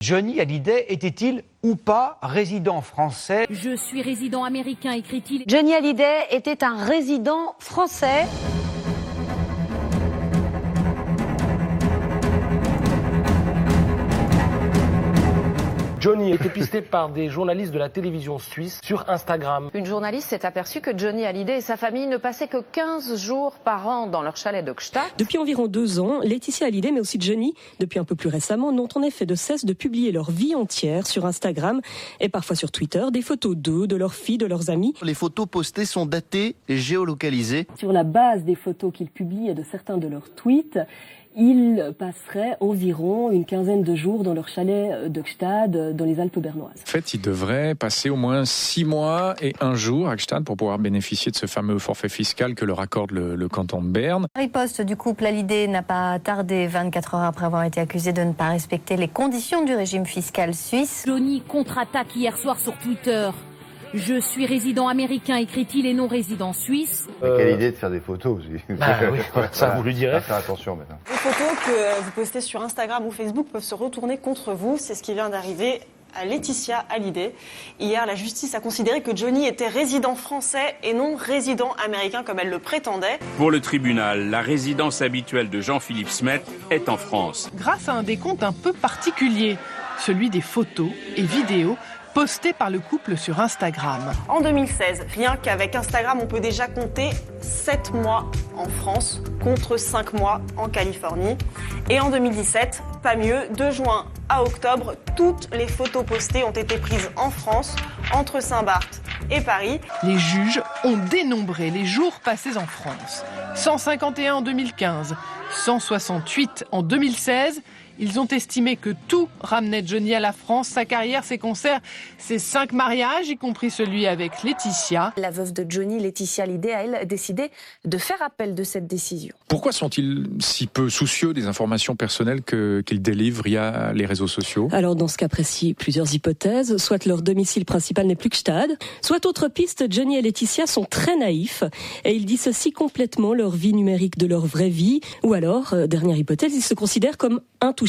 Johnny Hallyday était-il ou pas résident français? Je suis résident américain, écrit-il. Johnny Hallyday était un résident français. Johnny était pisté par des journalistes de la télévision suisse sur Instagram. Une journaliste s'est aperçue que Johnny Hallyday et sa famille ne passaient que 15 jours par an dans leur chalet d'Ockstadt. Depuis environ 2 ans, Laetitia Hallyday, mais aussi Johnny, depuis un peu plus récemment, n'ont en effet de cesse de publier leur vie entière sur Instagram et parfois sur Twitter, des photos d'eux, de leurs filles, de leurs amis. Les photos postées sont datées et géolocalisées. Sur la base des photos qu'ils publient et de certains de leurs tweets, ils passeraient environ une quinzaine de jours dans leur chalet d'Ockstadt, dans les Alpes bernoises. En fait, ils devraient passer au moins 6 mois et 1 jour à Ockstadt pour pouvoir bénéficier de ce fameux forfait fiscal que leur accorde le canton de Berne. La riposte du couple Hallyday n'a pas tardé 24 heures après avoir été accusé de ne pas respecter les conditions du régime fiscal suisse. Johnny contre-attaque hier soir sur Twitter. Je suis résident américain, écrit-il, et non résident suisse. Quelle idée de faire des photos aussi. Oui, ça vous le direz. Faire attention maintenant. Les photos que vous postez sur Instagram ou Facebook peuvent se retourner contre vous. C'est ce qui vient d'arriver à Laetitia Hallyday. Hier, la justice a considéré que Johnny était résident français et non résident américain comme elle le prétendait. Pour le tribunal, la résidence habituelle de Jean-Philippe Smet est en France. Grâce à un décompte un peu particulier, celui des photos et vidéos posté par le couple sur Instagram. En 2016, rien qu'avec Instagram, on peut déjà compter 7 mois en France contre 5 mois en Californie. Et en 2017, pas mieux, de juin à octobre, toutes les photos postées ont été prises en France, entre Saint-Barth et Paris. Les juges ont dénombré les jours passés en France. 151 en 2015, 168 en 2016. Ils ont estimé que tout ramenait Johnny à la France, sa carrière, ses concerts, ses 5 mariages, y compris celui avec Laetitia. La veuve de Johnny, Laetitia Hallyday, a elle décidé de faire appel de cette décision. Pourquoi sont-ils si peu soucieux des informations personnelles qu'ils délivrent via les réseaux sociaux? Alors dans ce cas précis, plusieurs hypothèses. Soit leur domicile principal n'est plus Ockstadt, soit autre piste, Johnny et Laetitia sont très naïfs et ils dissocient complètement leur vie numérique de leur vraie vie. Ou alors, dernière hypothèse, ils se considèrent comme intouchables.